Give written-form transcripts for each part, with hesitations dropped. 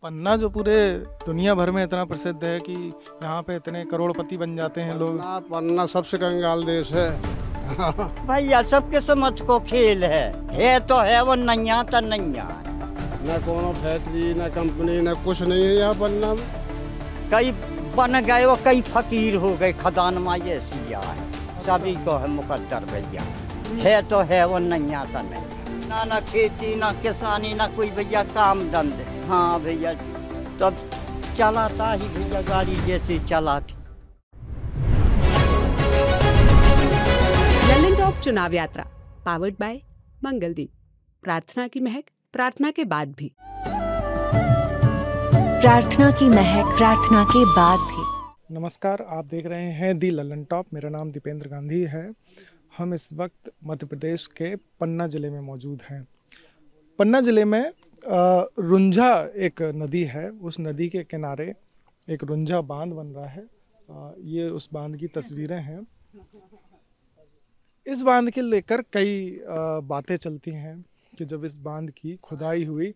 पन्ना जो पूरे दुनिया भर में इतना प्रसिद्ध है कि यहाँ पे इतने करोड़पति बन जाते हैं लोग। पन्ना सबसे कंगाल देश है। भैया सबके समझ को खेल है तो है वो नैया तो नैया। न कोनो फैक्ट्री न कंपनी न कुछ नहीं है यहाँ पन्ना में। कई बन गए वो कई फकीर हो गए खदान में ये सिया है। सभी को है मुकद्दर भैया है तो है वो नैया तो नहीं। ना खेती ना किसानी ना कोई भैया काम धंधे। हाँ भैया तब चलाता ही भैया गाड़ी जैसे चलाती। ललन टॉप चुनाव यात्रा पावर्ड बाय मंगलदीप। प्रार्थना की महक प्रार्थना के बाद भी। प्रार्थना की महक प्रार्थना के बाद भी। नमस्कार, आप देख रहे हैं दी ललन टॉप। मेरा नाम दीपेंद्र गांधी है। हम इस वक्त मध्य प्रदेश के पन्ना ज़िले में मौजूद हैं। पन्ना ज़िले में रुंझा एक नदी है। उस नदी के किनारे एक रुंझा बांध बन रहा है। ये उस बांध की तस्वीरें हैं। इस बांध के लेकर कई बातें चलती हैं कि जब इस बांध की खुदाई हुई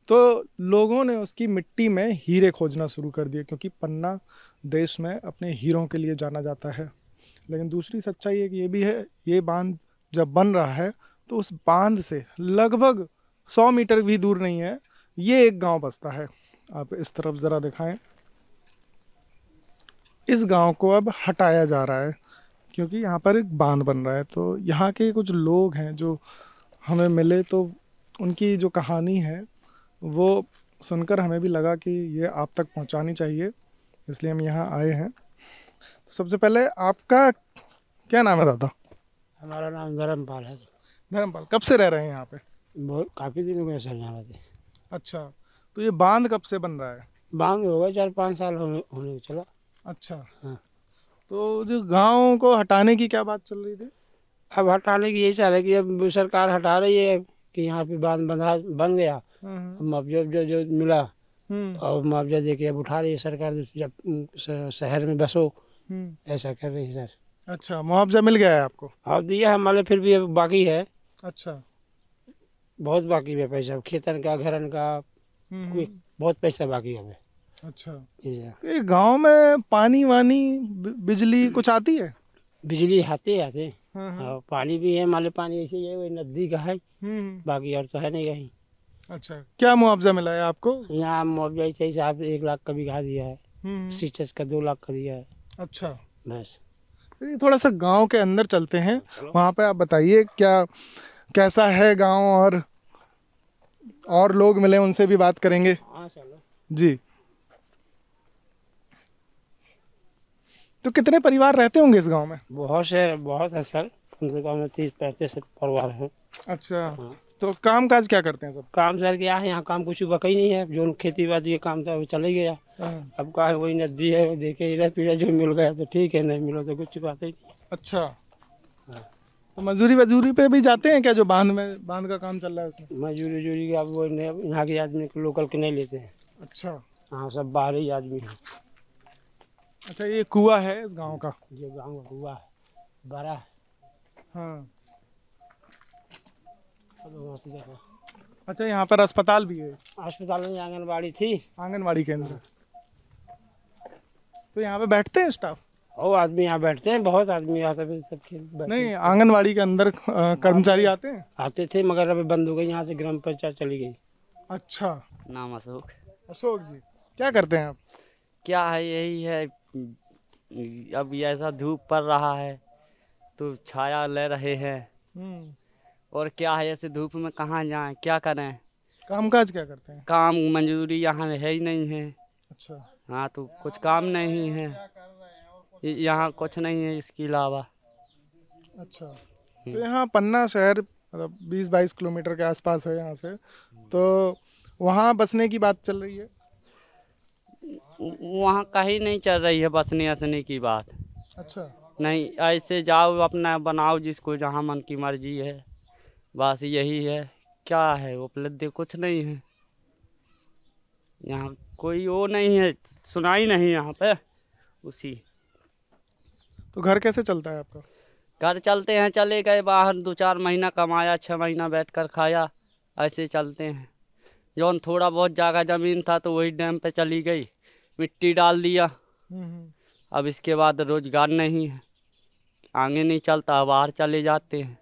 तो लोगों ने उसकी मिट्टी में हीरे खोजना शुरू कर दिए, क्योंकि पन्ना देश में अपने हीरों के लिए जाना जाता है। लेकिन दूसरी सच्चाई एक ये भी है, ये बांध जब बन रहा है तो उस बांध से लगभग 100 मीटर भी दूर नहीं है, ये एक गांव बसता है। आप इस तरफ ज़रा दिखाएं। इस गांव को अब हटाया जा रहा है क्योंकि यहाँ पर एक बांध बन रहा है। तो यहाँ के कुछ लोग हैं जो हमें मिले, तो उनकी जो कहानी है वो सुनकर हमें भी लगा कि ये आप तक पहुँचानी चाहिए, इसलिए हम यहाँ आए हैं। तो सबसे पहले आपका क्या नाम है दादा? हमारा नाम धर्मपाल है। धर्मपाल, कब से रह रहे हैं यहाँ पे? बहुत काफ़ी दिन हो गए सर यहाँ रहते। अच्छा, तो ये बांध कब से बन रहा है? बांध हो गए 4-5 साल होने को चला। अच्छा हाँ। तो जो गांव को हटाने की क्या बात चल रही थी? अब हटाने की यही चाह रहे कि अब सरकार हटा रही है कि यहाँ पे बांध बन गया। मुआवजा जो मिला और मुआवजा दे के अब उठा रही है सरकार। जब शहर में बसो ऐसा कर रही है सर। अच्छा, मुआवजा मिल गया है आपको? हाँ दिया है, हमारे फिर भी अब बाकी है। अच्छा, बहुत बाकी है पैसा, खेतन का घरन का बहुत पैसा बाकी है हमें। अच्छा। जी ये गांव में पानी वानी बिजली कुछ आती है? बिजली आते और पानी भी है, माले पानी ऐसे ही है, वही नदी का है। बाकी और तो है नहीं कहीं। अच्छा, क्या मुआवजा मिला है आपको? यहाँ मुआवजा ऐसे हिसाब 1 लाख का बीघा दिया है। सिंचाई का 2 लाख का दिया है। अच्छा, बस। चलिए थोड़ा सा गांव के अंदर चलते हैं। वहाँ पे आप बताइए कैसा है गांव, और लोग मिले उनसे भी बात करेंगे। हाँ चलो जी। तो कितने परिवार रहते होंगे इस गांव में? बहुत है सर, कम से कम 30-35 परिवार हैं। अच्छा। हाँ। तो काम काज क्या करते हैं सब? काम सर क्या है, यहाँ काम कुछ बका ही नहीं है। जो खेती बाड़ी का काम था वो चले गया। अब कहा है वही नदी है, देखे इधर पीढ़ा जो मिल गया तो ठीक है, नहीं मिला तो कुछ बात ही नहीं। अच्छा। तो मजदूरी पे भी जाते हैं क्या, जो बांध का काम चल रहा है उसमें? मजदूरी अब वो यहाँ के आदमी लोकल के नहीं लेते हैं। अच्छा। हाँ सब बाहरी आदमी हैं। अच्छा, ये कुआं है इस गांव का? ये गाँव का कुआं है, बड़ा है। हाँ। अच्छा, यहाँ पर अस्पताल भी है? अस्पताल में आंगनबाड़ी थी। आंगनबाड़ी केंद्र। तो यहाँ पे बैठते हैं स्टाफ? और आदमी यहाँ बैठते हैं, बहुत आदमी आता है सब खेल। नहीं, आंगनबाड़ी के अंदर कर्मचारी आते हैं? आते थे मगर अभी बंद हो गई, यहाँ से ग्राम पंचायत चली गई। अच्छा। नाम अशोक। अशोक जी, क्या करते हैं आप? क्या है, यही है। अब ऐसा धूप पड़ रहा है तो छाया ले रहे हैं। और क्या है, ऐसे धूप में कहाँ जाएं, क्या करें? कामकाज क्या करते हैं? काम मजदूरी यहाँ है ही नहीं है। अच्छा। हाँ, तो कुछ काम नहीं है यहाँ, कुछ नहीं है इसके अलावा। अच्छा। तो यहाँ पन्ना शहर मतलब 20-22 किलोमीटर के आसपास है यहाँ से, तो वहाँ बसने की बात चल रही है? वहाँ कहीं नहीं चल रही है बसने असने की बात। अच्छा। नहीं, ऐसे जाओ अपना बनाओ जिसको जहाँ मन की मर्जी है, बस यही है। क्या है उपलब्ध, कुछ नहीं है यहाँ, कोई वो नहीं है, सुनाई नहीं यहाँ पे उसी। तो घर कैसे चलता है आपका? घर चलते हैं, चले गए बाहर 2-4 महीना कमाया, 6 महीना बैठकर खाया, ऐसे चलते हैं। जौन थोड़ा बहुत जगह जमीन था तो वही डैम पे चली गई, मिट्टी डाल दिया। अब इसके बाद रोजगार नहीं है, आगे नहीं चलता, बाहर चले जाते हैं।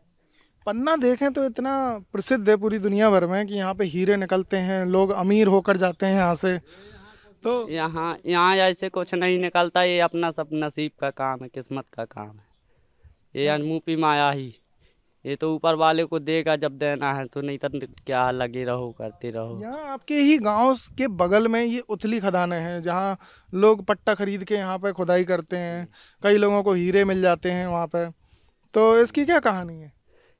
पन्ना देखें तो इतना प्रसिद्ध है पूरी दुनिया भर में कि यहाँ पे हीरे निकलते हैं, लोग अमीर होकर जाते हैं यहाँ से। तो यहाँ यहाँ ऐसे कुछ नहीं निकलता, ये अपना सब नसीब का काम है, किस्मत का काम है, ये अनमुपी माया ही। ये तो ऊपर वाले को देगा जब देना है, तो नहीं तो क्या लगे रहो करते रहो। यहाँ आपके ही गांव के बगल में ये उथली खदानें हैं जहाँ लोग पट्टा खरीद के यहाँ पे खुदाई करते हैं, कई लोगों को हीरे मिल जाते हैं वहाँ पे। तो इसकी क्या कहानी है?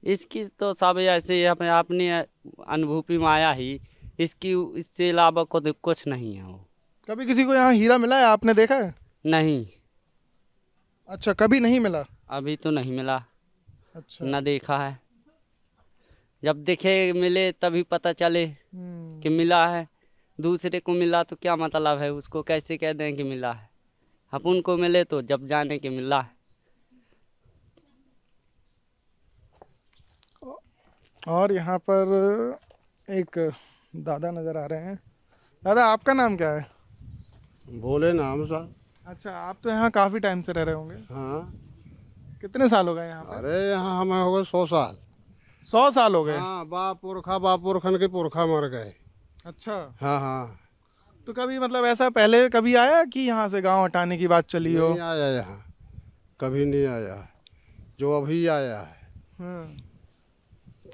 इसकी तो सब ऐसे ही अपने अपनी अनुभूति माया ही, इसकी इससे अलावा कुछ नहीं है वो। कभी किसी को यहाँ हीरा मिला है, आपने देखा है? नहीं, अच्छा, कभी नहीं मिला? अभी तो नहीं मिला। अच्छा। न देखा है, जब दिखे मिले तभी पता चले कि मिला है। दूसरे को मिला तो क्या मतलब है, उसको कैसे कह दें कि मिला है। अपन को मिले तो जब जाने कि मिला है। और यहाँ पर एक दादा नज़र आ रहे हैं। दादा, आपका नाम क्या है? बोले नाम साहब। अच्छा, आप तो यहाँ काफ़ी टाइम से रह रहे होंगे। हाँ। कितने साल हो गए यहाँ पे? अरे यहाँ हमें हो गए 100 साल। 100 साल हो गए? हाँ, बाप पुरखन के पुरखा मर गए। अच्छा। हाँ हाँ। तो कभी मतलब ऐसा पहले कभी आया कि यहाँ से गांव हटाने की बात चली हो? नहीं आया यहाँ, कभी नहीं आया, जो अभी आया है।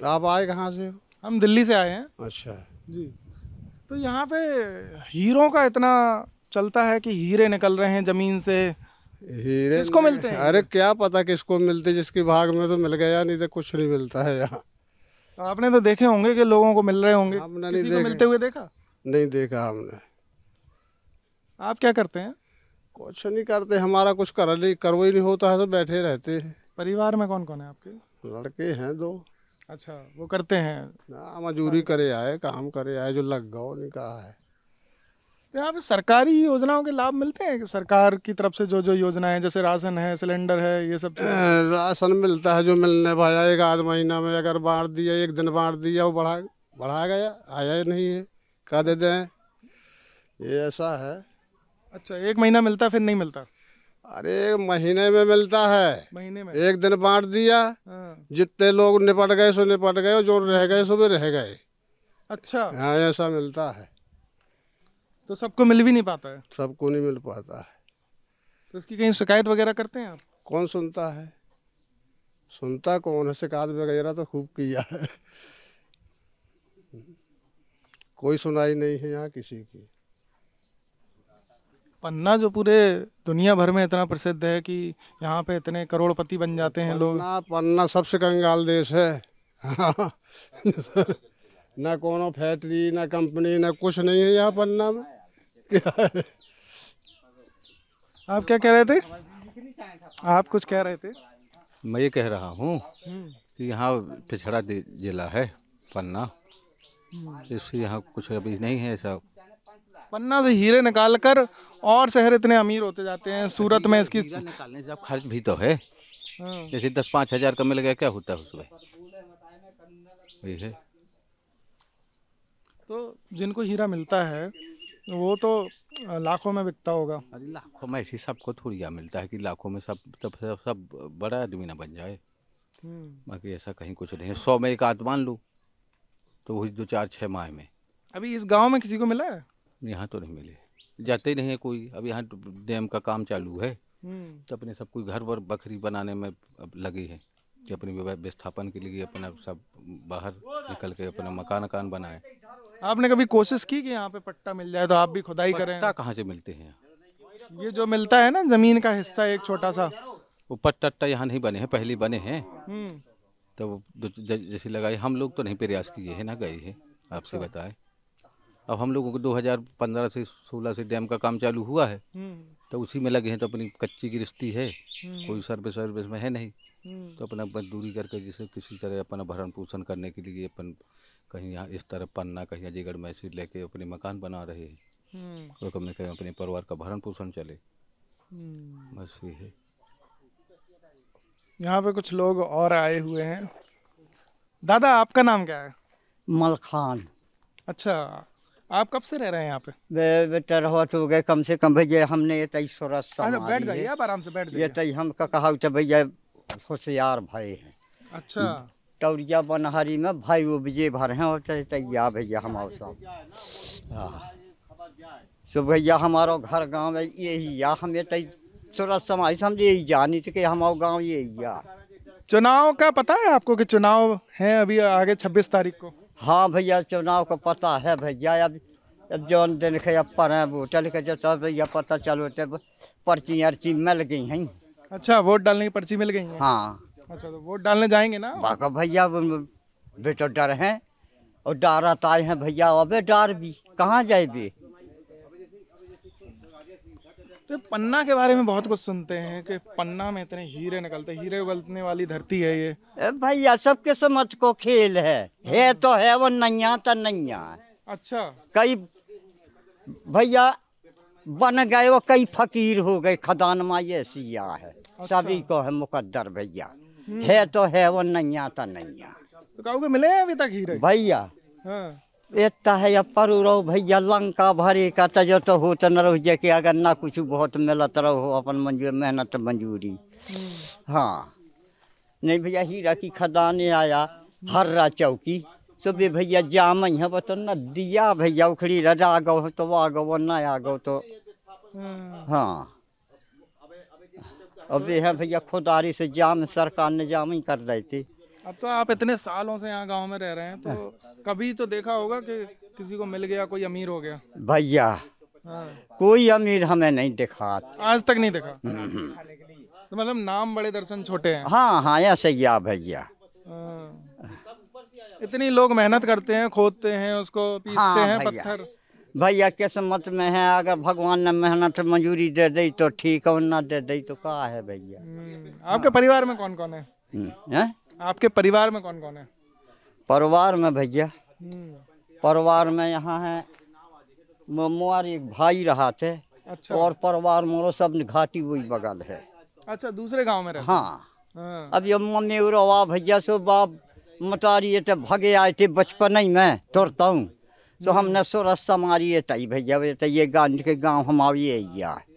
आप आए कहाँ से हो? हम दिल्ली से आए हैं। अच्छा जी। तो यहाँ पे हीरों का इतना चलता है कि हीरे निकल रहे हैं जमीन से, हीरे किसको मिलते हैं? अरे क्या पता किसको मिलते, जिसकी भाग में तो मिल गया, नहीं तो कुछ नहीं मिलता है यहाँ। तो आपने तो देखे होंगे कि लोगों को मिल रहे होंगे, हमने नहीं किसी को देखे। मिलते हुए देखा? नहीं देखा हमने। आप क्या करते हैं? कुछ नहीं करते, हमारा कुछ करवो ही नहीं होता है तो बैठे रहते हैं। परिवार में कौन कौन है आपके? लड़के हैं 2। अच्छा, वो करते हैं? ना मजूरी करे आए, काम करे आए, जो लग गओ नहीं कहा है। तो यहाँ पे सरकारी योजनाओं के लाभ मिलते हैं कि सरकार की तरफ से जो जो योजना है, जैसे राशन है, सिलेंडर है, ये सब चीज़ें? राशन मिलता है जो मिलने भाया, एक आध महीना में अगर बांट दिया, एक दिन बांट दिया, वो बढ़ा गया, आया नहीं है, कह देते हैं, ये ऐसा है। अच्छा, 1 महीना मिलता फिर नहीं मिलता? अरे महीने में मिलता है, महीने में? एक दिन बांट दिया, जितने लोग निपट गए सो निपट गए, जो रह गए सो भी रह गए। अच्छा। हाँ, ऐसा मिलता है। तो सबको मिल भी नहीं पाता है? सबको नहीं मिल पाता है। तो इसकी कहीं शिकायत वगैरह करते हैं आप? कौन सुनता है, सुनता कौन है? शिकायत वगैरह तो खूब किया है, कोई सुनाई नहीं है यहाँ किसी की। पन्ना जो पूरे दुनिया भर में इतना प्रसिद्ध है कि यहाँ पे इतने करोड़पति बन जाते हैं लोग। पन्ना सबसे कंगाल देश है। ना कोनो फैक्ट्री, ना कंपनी, ना कुछ नहीं है यहाँ पन्ना में। क्या है? आप क्या कह रहे थे? आप कुछ कह रहे थे? मैं ये कह रहा हूँ कि यहाँ पिछड़ा जिला है पन्ना, इससे यहाँ कुछ अभी नहीं है ऐसा। पन्ना से हीरे निकालकर और शहर इतने अमीर होते जाते हैं। सूरत में इसकी निकालने से खर्च भी तो है। जैसे 10-5 हज़ार का मिल गया, क्या होता है उसमें? ये है। तो जिनको हीरा मिलता है वो तो लाखों में बिकता होगा। अरे लाखों में ऐसी सबको थोड़ी मिलता है कि लाखों में सब बड़ा आदमी ना बन जाए। बाकी ऐसा कहीं कुछ नहीं है। 100 में एक आध मान लूँ तो वही 2-4-6 माह में। अभी इस गांव में किसी को मिला है? यहाँ तो नहीं मिले, जाते ही नहीं है कोई। अब यहाँ डैम का काम चालू है तो अपने सब कोई घर वर बखरी बनाने में अब लगे हैं कि अपनी विस्थापन के लिए अपना सब बाहर निकल के अपना मकान बनाए। आपने कभी कोशिश की कि यहाँ पे पट्टा मिल जाए तो आप भी खुदाई करें? पट्टा कहाँ से मिलते हैं? ये जो मिलता है ना जमीन का हिस्सा एक छोटा सा, वो पट्टा यहाँ नहीं बने हैं, पहले बने हैं। तो जैसे लगाए, हम लोग तो नहीं प्रयास किए हैं, ना गए हैं, आपसे बताए। अब हम लोगों को 2015 से 16 से डैम का काम चालू हुआ है तो उसी में लगे हैं। तो अपनी कच्ची गृहस्थी है, कोई सर्विस में है नहीं, तो अपना मजदूरी करके जिसे किसी तरह अपना भरण पोषण करने के लिए अपन कहीं यहाँ इस तरफ पन्ना, कहीं अजयगढ़ में से लेके अपने मकान बना रहे हैं और कहीं अपने परिवार का भरण पोषण चले, बस ये है। यहाँ पे कुछ लोग और आए हुए हैं। दादा, आपका नाम क्या है? मलखान। अच्छा, आप कब से रह रहे हैं यहाँ पे? बेटा रहोट हो गए कम से कम भैया, हमने ये तई सोरस अच्छा, बैठ जाइए, आप आराम से बैठ ये जाइए। तई हम का कहा तो भैया होशियार भाई हैं। अच्छा, टौरिया बनहरी में भाई वो विजय भर हैं और तैया भैया हमारे सब। हाँ, सो भैया हमारा घर गांव है यही या, हमें तई सोरस समाज समझे यही जानी थी कि हमारा गांव यही या। चुनाव का पता है आपको कि चुनाव है अभी आगे 26 तारीख को? हाँ भैया, चुनाव का पता है भैया। अब जौन दिन के अब पर वोटल के जो तब भैया पता चलो तब पर्ची अर्ची मिल गई हैं। अच्छा, वोट डालने की पर्ची मिल गई है? हाँ। अच्छा, तो वोट डालने जाएंगे ना? बाका भैया बेटो डर हैं और डारत आए हैं भैया, अबे डर भी कहाँ जाए बे। तो पन्ना के बारे में बहुत कुछ सुनते हैं कि पन्ना में इतने हीरे निकलते, हीरे उगलने वाली धरती है ये। भैया सबके समझ को खेल है तो है वो नैया तो नैया। अच्छा, कई भैया बन गए वो कई फकीर हो गए, खदान में ये सिया है। सभी को है मुकद्दर भैया, है तो है वो नैया तो नैया। तो कहोगे मिले हैं अभी तक हीरे? भैया हाँ, इतना है या पर रहो भैया, लंका भरे का तजो तो होता न रहो जे कि अगर ना कुछ बहुत मिलत रहो अपन मंजूर मेहनत मंजूरी। हाँ नहीं भैया, हीरा की खदाने आया हर्रा चौकी सुबह भैया जाम है तो न दिया भैया उखड़ी रजा गो तो आ गो न आ गो तो। हाँ अब है भैया खुदारी से जाम सरकार ने जाम ही कर देती। अब तो आप इतने सालों से यहाँ गांव में रह रहे हैं, तो कभी तो देखा होगा कि किसी को मिल गया, कोई अमीर हो गया? भैया हाँ, कोई अमीर हमें नहीं दिखा, आज तक नहीं देखा। तो मतलब नाम बड़े दर्शन छोटे हैं। हाँ हाँ ऐसे ही आ भैया। इतनी लोग मेहनत करते हैं, खोदते हैं उसको, पीसते हाँ हैं भैया। पत्थर। भैया किस्मत में है, अगर भगवान ने मेहनत मजूरी दे दी तो ठीक है, ना दे दी तो क्या है भैया। आपके परिवार में कौन कौन है? हैं? आपके परिवार में कौन कौन है? परिवार में भैया, परिवार में यहाँ है मोर एक भाई रहा थे। अच्छा, और परिवार मोरो सब घाटी वही बगल है। अच्छा, दूसरे गांव में रहते? हाँ। अब ये मम्मी रवा भैया सो बाप मटारी तो भगे आए थे बचपन ही में तुरता हूँ, तो हमने सोरस समारी तई भैया ये गांव के गाँव हमारी यही है।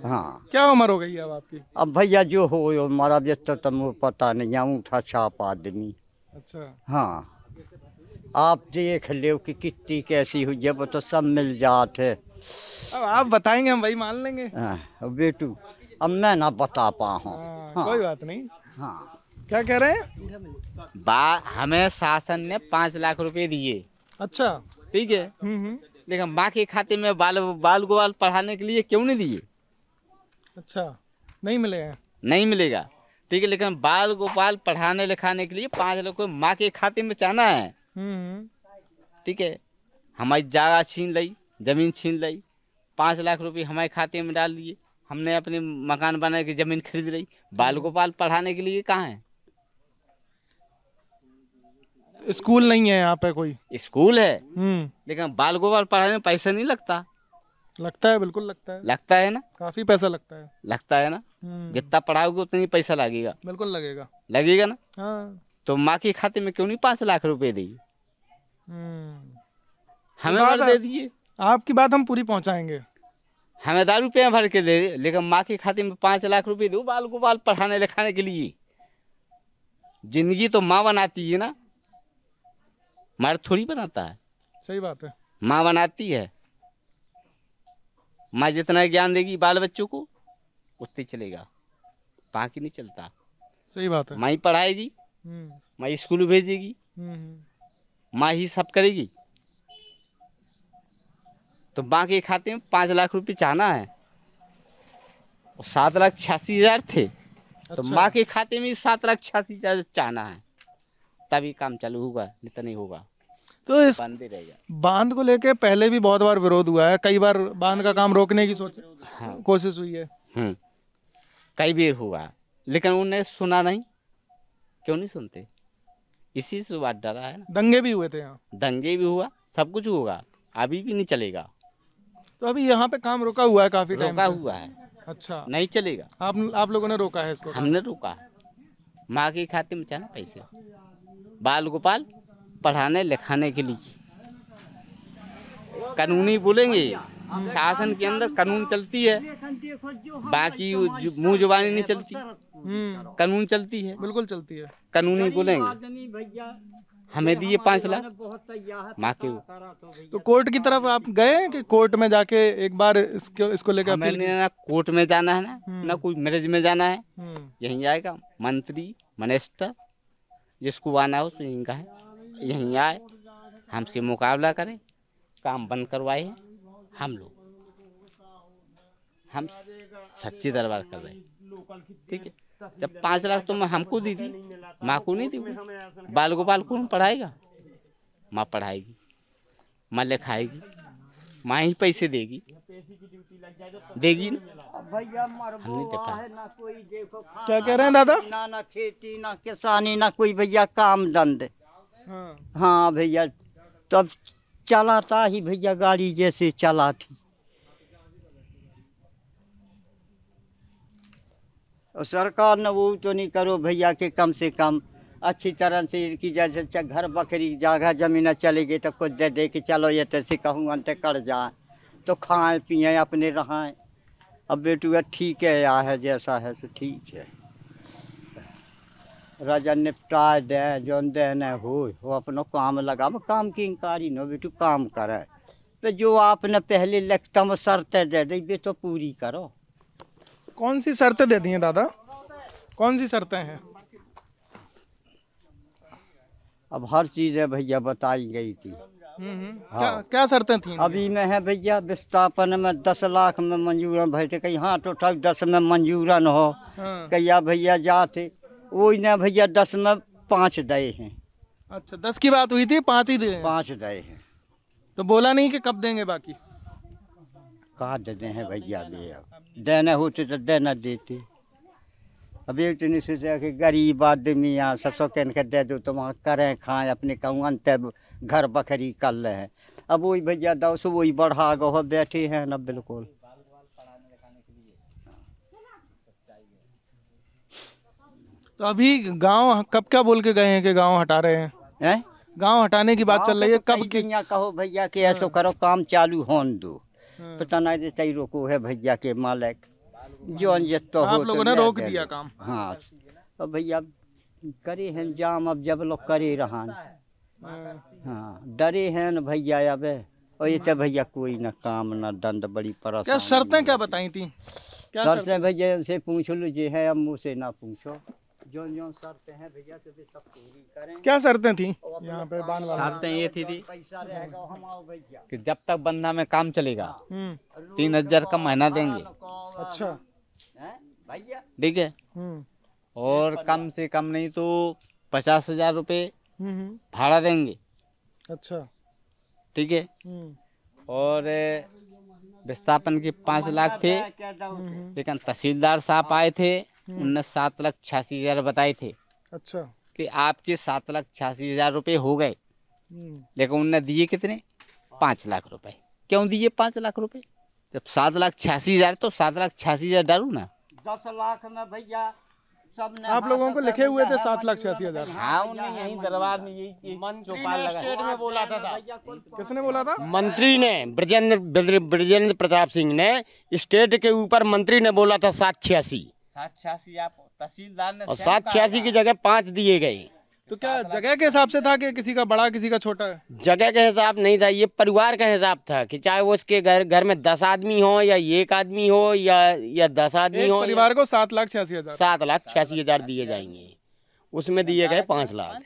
हाँ। क्या उम्र हो गई अब आपकी? अब भैया जो हो हमारा व्यस्त तो पता नहीं, उठा छाप आदमी। अच्छा, हाँ आप देख लो कि कितनी कैसी हुई, जब तो सब मिल जाते। अब आप बताएंगे हम वही मान लेंगे। बेटू अब मैं ना बता पाऊँ। हाँ, कोई बात नहीं। हाँ क्या कह रहे हैं? हमें शासन ने 5 लाख रुपए दिए। अच्छा, ठीक है, लेकिन माँ के खाते में बाल गोपाल पढ़ाने के लिए क्यों नहीं दिए? अच्छा, नहीं मिले हैं? नहीं मिलेगा, ठीक है, लेकिन बाल गोपाल पढ़ाने लिखाने के लिए 5 लाख रुपए माँ के खाते में चाहना है। ठीक है, हमारी जगह छीन ली, जमीन छीन ली, 5 लाख रुपए हमारे खाते में डाल दिए, हमने अपने मकान बना के जमीन खरीद ली। बाल गोपाल पढ़ाने के लिए कहाँ है? स्कूल नहीं है यहाँ पे? कोई स्कूल है लेकिन बाल गोपाल पढ़ाने में पैसा नहीं लगता। लगता है, बिल्कुल लगता है। लगता है ना? काफी पैसा लगता है। लगता है ना? जितना पढ़ाओगे उतना ही पैसा लगेगा। बिल्कुल लगेगा। लगेगा ना? हाँ। तो माँ के खाते में क्यों नहीं 5 लाख रुपए दी? हमें बात भर दे दिए। आपकी बात हम पूरी पहुंचाएंगे। हमें 10 रुपये भर के दे, लेकिन माँ के खाते में 5 लाख रुपए दो बाल गोपाल पढ़ाने लिखाने के लिए। जिंदगी तो माँ बनाती है ना, मर्द थोड़ी बनाता है। सही बात है। माँ बनाती है। माँ जितना ज्ञान देगी बाल बच्चों को उतने चलेगा, बाकी नहीं चलता। सही बात है। माँ ही पढ़ाएगी, माँ स्कूल भेजेगी, माँ ही सब करेगी। तो माँ के खाते में 5 लाख रुपए चाहना है, और 7,86,000 थे। अच्छा। तो माँ के खाते में 7,86,000 चाहना है, तभी काम चालू होगा, नहीं तो नहीं होगा। तो इस बंद ही रहेगा। बांध को लेके पहले भी बहुत बार विरोध हुआ है, कई बार बांध का काम रोकने की कोशिश हुई है। कई बार हुआ, लेकिन उन्हें सुना नहीं। क्यों नहीं सुनते? इसी से बात डरा है ना। दंगे भी हुए थे यहाँ। दंगे भी हुआ, सब कुछ होगा, अभी भी नहीं चलेगा। तो अभी यहाँ पे काम रुका हुआ है काफी टाइम रोका से। हुआ है। अच्छा, नहीं चलेगा। आप लोगों ने रोका है इसको? हमने रोका है। माँ के खाते में चाहना पैसे, बाल गोपाल पढ़ाने लिखाने के लिए। कानूनी बोलेंगे, शासन के अंदर कानून चलती है, बाकी मुंह जुबानी नहीं चलती, कानून चलती है, बिल्कुल चलती है। कानूनी बोलेंगे। हमें दिए 5 लाख माँ के। तो कोर्ट की तरफ आप गए हैं कि कोर्ट में जाके एक बार इसको लेकर अपील मैंने ना कोर्ट में जाना है ना कोई मैरिज में जाना है, यहीं आएगा मंत्री मिनिस्टर जिसको आना हो तो यहीं का है, यहीं आए हमसे मुकाबला करें, काम बंद करवाए हैं हम लोग, हम सच्चे दरबार कर रहे हैं। ठीक है, जब 5 लाख तो मैं हमको दी थी, माँ को नहीं दी। बाल गोपाल कौन पढ़ाएगा? माँ पढ़ाएगी, माँ लिखाएगी, माँ ही पैसे देगी ना। क्या कह रहे हैं दादा? ना खेती ना किसानी ना कोई भैया काम धंधे। हाँ भैया, तब चलाता ही भैया गाड़ी जैसे चला थी। और सरकार ने वो तो नहीं करो भैया कि कम से कम अच्छी तरह से इनकी जैसे घर बकरी जगह जमीन चलेगी तो कुछ दे के चलो ये तैसे कहूँ अंत कर जाए तो खाएं पिए अपने रहें। अब बेटुआ ठीक है या है जैसा है तो ठीक है, राजा निपटा दे जो दे न हो वो अपना काम लगा, काम की इंकारी न बेटू काम करे तो जो आपने पहले लगता में शर्तें दे दी बे तो पूरी करो। कौन सी शर्तें दे दी हैं दादा? कौन सी शर्तें हैं? अब हर चीज है भैया बताई गई थी। क्या क्या शर्तें थी? अभी में है भैया विस्थापन में 10 लाख में मंजूरन बैठे, कहीं हाँ तो 10 में मंजूरन हो, कहिया भैया जाते वही ना भैया 10 में 5 दए हैं। अच्छा 10 की बात हुई थी, 5 ही दिए? 5 दए हैं। तो बोला नहीं कि कब देंगे बाकी? कहा देते हैं भैया भैया, देना होते तो देना देते। अभी इतनी सोचा कि गरीब आदमी यहाँ ससो कहन के दे दो तो वहाँ करें खाएं अपने कहूँ अंत घर बकरी कर रहे हैं। अब वही भैया दो सो वही बढ़ा गो बैठे हैं ना बिल्कुल। तो अभी गांव कब क्या बोल के गए हैं कि गांव हटा रहे हैं? गांव हटाने की बात चल रही है, कब की? कहो भैया कि ऐसा करो काम चालू होने दो, पता नहीं देता रोको है भैया के मालिक जो तो आप लोगों ने रोक दिया काम। हाँ अब भैया करे हैं जाम, अब जब लोग करे रहा हाँ डरे हैं न भैया अब और ये तो भैया कोई न काम न दंड बड़ी परेशानी। क्या शर्तें क्या बताई थी? क्या शर्तें भैया उनसे पूछ लो जे है, अब मुँह से ना पूछो, जो जो शर्तें हैं भैया तो सब पूरी करें। क्या शर्तें थी यहाँ पे? शर्तें ये थी कि जब तक बंदा में काम चलेगा 3000 का महीना देंगे। अच्छा ठीक है, और कम से कम नहीं तो 50,000 रुपये भाड़ा देंगे। अच्छा ठीक है, और विस्थापन के 5 लाख थे, लेकिन तहसीलदार साहब आए थे, उनने 7,86,000 बताए थे। अच्छा कि आपके 7,86,000 रुपये हो गए, लेकिन उनने दिए कितने? 5 लाख रुपए। क्यों दिए 5 लाख रुपए? जब 7,86,000 तो 7,86,000 डालू ना। 10 लाख में भैया सबने आप लोगों को लिखे हुए थे 7,86,000। हाँ उन्हें यही दरबार में यही चौपाल लगा। स्टेट में बोला था। किसने बोला था? मंत्री ने, ब्रजेंद्र प्रताप सिंह ने स्टेट के ऊपर मंत्री ने बोला था 786 आप तहसीलदार ने और 786 की जगह 5 दिए गए। तो क्या जगह के हिसाब से था कि किसी का बड़ा किसी का छोटा है? जगह के हिसाब नहीं था, ये परिवार का हिसाब था कि चाहे वो उसके घर में 10 आदमी हो या 1 आदमी हो या 10 आदमी हो, परिवार को 7,86,000। 7,86,000 दिए जाएंगे। उसमें दिए गए 5 लाख।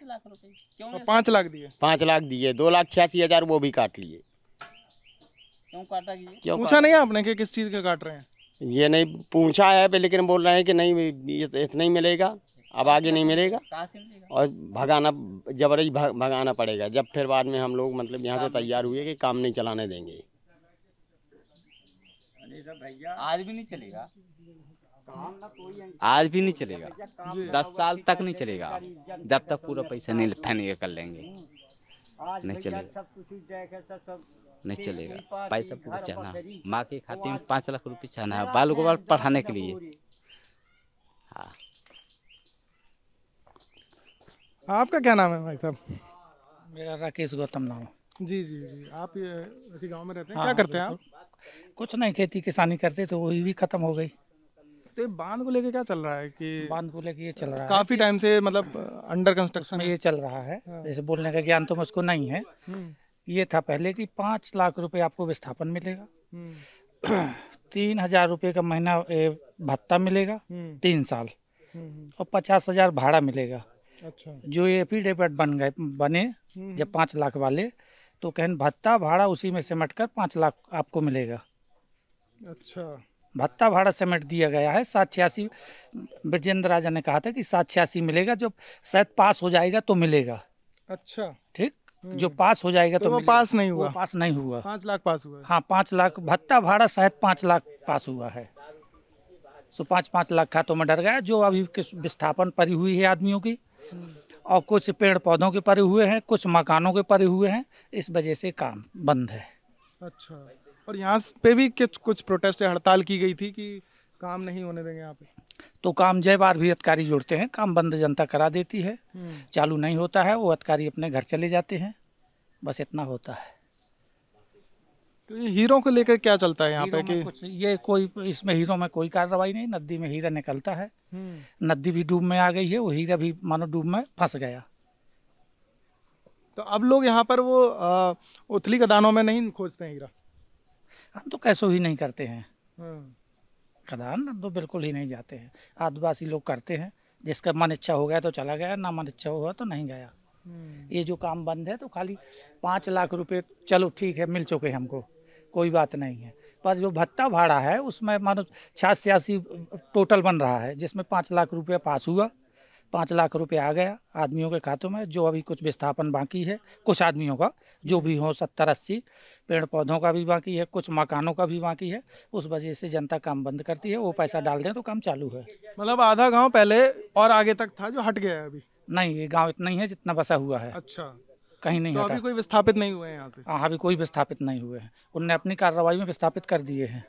5 लाख दिए? 5 लाख दिए, 2,86,000 वो भी काट लिए। क्यों काटा? पूछा नहीं आपने कि किस चीज का काट रहे हैं? ये नहीं पूछा है, लेकिन बोल रहे हैं कि नहीं इतना ही मिलेगा, अब आगे नहीं मिलेगा और भगाना जबरदस्ती भगाना पड़ेगा। जब फिर बाद में हम लोग मतलब यहाँ से तैयार हुए कि काम नहीं चलाने देंगे। आज भी नहीं चलेगा, आज भी नहीं चलेगा, 10 साल तक नहीं चलेगा, जब तक पूरा पैसा नहीं फैन कर लेंगे नहीं चलेगा, नहीं चलेगा। पैसा पूरा चाहना, माँ के खाते में 5 लाख रुपए चाहना है बाल को पढ़ाने के लिए। हाँ आपका क्या नाम है भाई साहब? मेरा राकेश गौतम नाम है। जी जी जी, आप ये इसी गांव में रहते हैं? हाँ, क्या हाँ, करते हैं आप? बिल्कुल। कुछ नहीं, खेती किसानी करते तो वही भी खत्म हो गई। तो ये बांध को लेके क्या चल रहा है कि बांध को लेके ये चल रहा है काफी कि टाइम से मतलब अंडर कंस्ट्रक्शन उसमें है? ये चल रहा है, हाँ। जैसे बोलने का ज्ञान तो मुझको नहीं है। हम्म, ये था पहले कि 5 लाख रुपए आपको विस्थापन मिलेगा, हम्म, 3,000 रुपये का महीना भत्ता मिलेगा, हम्म, 3 साल, हम्म, और 50,000 भाड़ा मिलेगा। अच्छा। जो ये एफिडेविट बने जब 5 लाख वाले, तो कहन भत्ता भाड़ा उसी में सिमट कर 5 लाख आपको मिलेगा। अच्छा। भत्ता भाड़ा समेट दिया गया है। 786 ब्रजेंद्र राजा ने कहा था कि 786 मिलेगा, जो शायद पास हो जाएगा तो मिलेगा। अच्छा। ठीक, जो पास हो जाएगा तो वो मिलेगा। पास नहीं वो हुआ? पास नहीं हुआ। 5 लाख पास हुआ है? हाँ, 5 लाख भत्ता भाड़ा शायद 5 लाख पास हुआ है। सो 5-5 लाख खातों में डर गया। जो अभी विस्थापन पड़ी हुई है आदमियों की, और कुछ पेड़ पौधों के पड़े हुए हैं, कुछ मकानों के पड़े हुए हैं, इस वजह से काम बंद है। अच्छा। और यहाँ पे भी कुछ प्रोटेस्ट या हड़ताल की गई थी कि काम नहीं होने देंगे यहाँ पे? तो काम जय बार भी अधिकारी जुड़ते हैं, काम बंद जनता करा देती है, चालू नहीं होता है, वो अधिकारी अपने घर चले जाते हैं, बस इतना होता है। तो ये हीरो को लेकर क्या चलता है यहाँ पे हीरो में कि कुछ ये कोई इसमें हीरो में कोई कार्रवाई नहीं। नदी में हीरा निकलता है, नदी भी डूब में आ गई है, वो हीरा भी मानो डूब में फंस गया। तो अब लोग यहाँ पर वो उथली खदानों में नहीं खोजते हैं हीरा? हम तो कैसो ही नहीं करते हैं, हाँ। खदान तो बिल्कुल ही नहीं जाते हैं। आदिवासी लोग करते हैं, जिसका मन इच्छा हो गया तो चला गया, ना मन इच्छा हुआ तो नहीं गया। ये जो काम बंद है तो खाली 5 लाख रुपए चलो ठीक है मिल चुके हमको, कोई बात नहीं है, पर जो भत्ता भाड़ा है उसमें मानो 86 टोटल बन रहा है, जिसमें 5 लाख रुपया पास हुआ, 5 लाख रुपये आ गया आदमियों के खातों में। जो अभी कुछ विस्थापन बाकी है कुछ आदमियों का, जो भी हो 70-80, पेड़ पौधों का भी बाकी है, कुछ मकानों का भी बाकी है, उस वजह से जनता काम बंद करती है। वो पैसा डाल दें तो काम चालू है। मतलब आधा गांव पहले और आगे तक था जो हट गया है अभी? नहीं, ये गांव इतना ही है जितना बसा हुआ है। अच्छा। कहीं नहीं तो हटा। अभी कोई विस्थापित नहीं हुए हैं यहाँ से? हाँ, अभी कोई विस्थापित नहीं हुए हैं, उनने अपनी कार्रवाई में विस्थापित कर दिए हैं।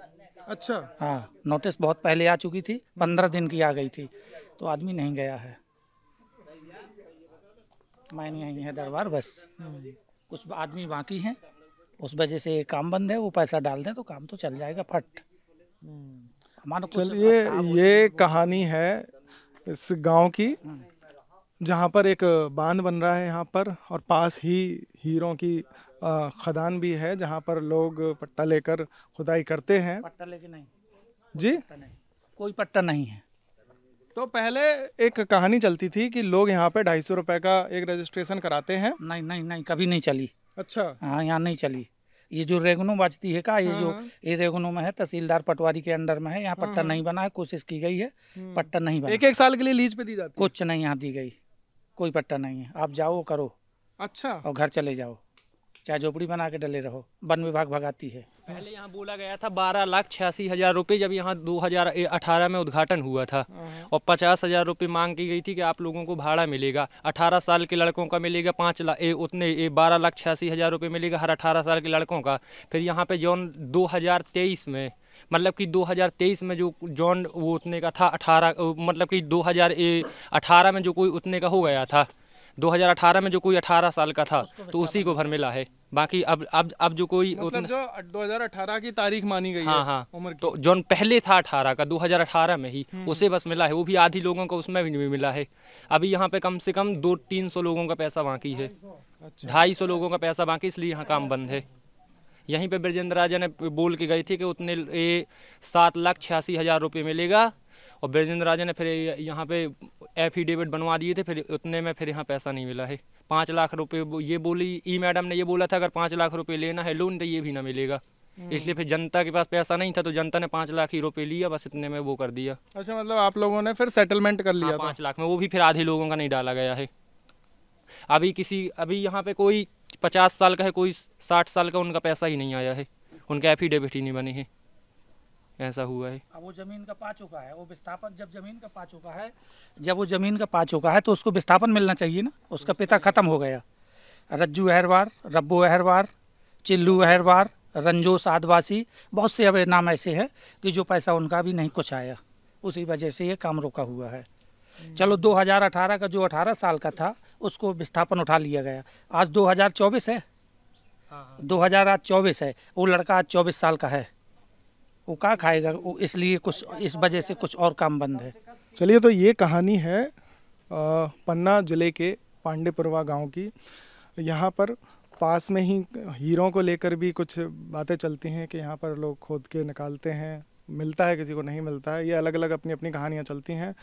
अच्छा। हाँ, नोटिस बहुत पहले आ चुकी थी, 15 दिन की आ गई थी, तो आदमी नहीं गया है। मैं यहीं है दरबार, बस कुछ आदमी बाकी हैं, उस वजह से ये काम बंद है। वो पैसा डाल दें तो काम तो चल जाएगा फट। हमारा चलिए, ये कहानी है इस गांव की जहां पर एक बांध बन रहा है यहाँ पर, और पास ही हीरों की खदान भी है जहां पर लोग पट्टा लेकर खुदाई करते हैं। पट्टा लेके नहीं जी? पट्टा नहीं, कोई पट्टा नहीं है। तो पहले एक कहानी चलती थी कि लोग यहाँ पे 250 रुपए का एक रजिस्ट्रेशन कराते हैं। नहीं नहीं नहीं, कभी नहीं चली। अच्छा। हाँ, यहाँ नहीं चली। ये जो रेगुनो बचती है का, ये जो ये रेगुनो में है, तहसीलदार पटवारी के अंडर में है, यहाँ पट्टा नहीं बना है, कोशिश की गई है, पट्टा नहीं बना। 1-1 साल के लिए लीज पे दी जाती है? कुछ नहीं यहाँ दी गई, कोई पट्टा नहीं है। आप जाओ करो। अच्छा। और घर चले जाओ, चाहे झोपड़ी बना के डले रहो, वन विभाग भगाती है। पहले यहाँ बोला गया था 12,86,000 रुपये, जब यहाँ 2018 में उद्घाटन हुआ था, और 50,000 रुपये मांग की गई थी कि आप लोगों को भाड़ा मिलेगा। 18 साल के लड़कों का मिलेगा 12,86,000 रुपये मिलेगा हर 18 साल के लड़कों का। फिर यहाँ पे जौन 2023 में, मतलब कि 2023 में जो जौन वो उतने का था 18, मतलब कि 2018 में जो कोई उतने का हो गया था, 2018 में जो कोई 18 साल का था तो उसी को भर मिला है। बाकी अब जो कोई मतलब जो 2018 की तारीख मानी गई हाँ है हाँ, उम्र की, तो जौन पहले था 18 का 2018 में ही उसे बस मिला है। वो भी आधी लोगों को उसमें भी नहीं मिला है। अभी यहाँ पे कम से कम 200-300 लोगों का पैसा बाकी है, 250 लोगों का पैसा बाकी, इसलिए यहाँ काम बंद है। यहीं पे ब्रजेंद्र राजा ने बोल के गए थे कि उतने 7,86,000 रुपये मिलेगा, और ब्रजेंद्र राजा ने फिर यहाँ पे एफिडेविट बनवा दिए थे, फिर उतने में फिर यहाँ पैसा नहीं मिला है। 5 लाख रुपए ये बोली मैडम ने, ये बोला था अगर 5 लाख रुपए लेना है लोन तो ये भी ना मिलेगा। इसलिए फिर जनता के पास पैसा नहीं था तो जनता ने 5 लाख ही रुपए लिया, बस इतने में वो कर दिया। अच्छा, मतलब आप लोगों ने फिर सेटलमेंट कर लिया? 5 लाख में, वो भी फिर आधे लोगों का नहीं डाला गया है। अभी यहाँ पे कोई 50 साल का है, कोई 60 साल का, उनका पैसा ही नहीं आया है, उनका एफिडेविट ही नहीं बने हैं, ऐसा हुआ है। अब वो जमीन का पा चुका है, वो विस्थापन जब जमीन का पा चुका है, जब वो जमीन का पा चुका है तो उसको विस्थापन मिलना चाहिए ना। उसका पिता खत्म हो गया, रज्जू अहरवार, रब्बो अहरवार, चिल्लू अहरवार, रंजोस आदिवासी, बहुत से अब नाम ऐसे हैं कि जो पैसा उनका भी नहीं कुछ आया, उसी वजह से ये काम रोका हुआ है। चलो 2018 का जो 18 साल का था उसको विस्थापन उठा लिया गया, आज 2024 है, 2024 है, वो लड़का आज 24 साल का है, वो क्या खाएगा? वो इसलिए कुछ इस वजह से कुछ और काम बंद है। चलिए, तो ये कहानी है पन्ना जिले के पांडेपुरवा गांव की। यहाँ पर पास में ही हीरों को लेकर भी कुछ बातें चलती हैं कि यहाँ पर लोग खोद के निकालते हैं, मिलता है, किसी को नहीं मिलता है। ये अलग अलग अपनी अपनी कहानियाँ चलती हैं।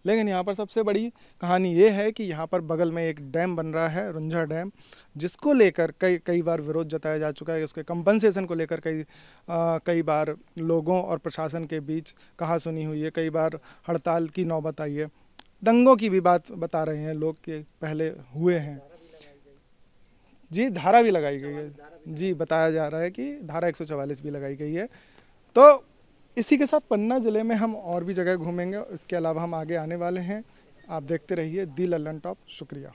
लेकिन यहाँ पर सबसे बड़ी कहानी ये है कि यहाँ पर बगल में एक डैम बन रहा है, रुंझा डैम, जिसको लेकर कई बार विरोध जताया जा चुका है। उसके कंपनसेशन को लेकर कई बार लोगों और प्रशासन के बीच कहासुनी हुई है, कई बार हड़ताल की नौबत आई है, दंगों की भी बात बता रहे हैं लोग कि पहले हुए हैं। जी, धारा भी लगाई गई है। जी, बताया जा रहा है कि धारा 144 भी लगाई गई है। तो इसी के साथ पन्ना ज़िले में हम और भी जगह घूमेंगे। इसके अलावा हम आगे आने वाले हैं। आप देखते रहिए दी लल्लन टॉप। शुक्रिया।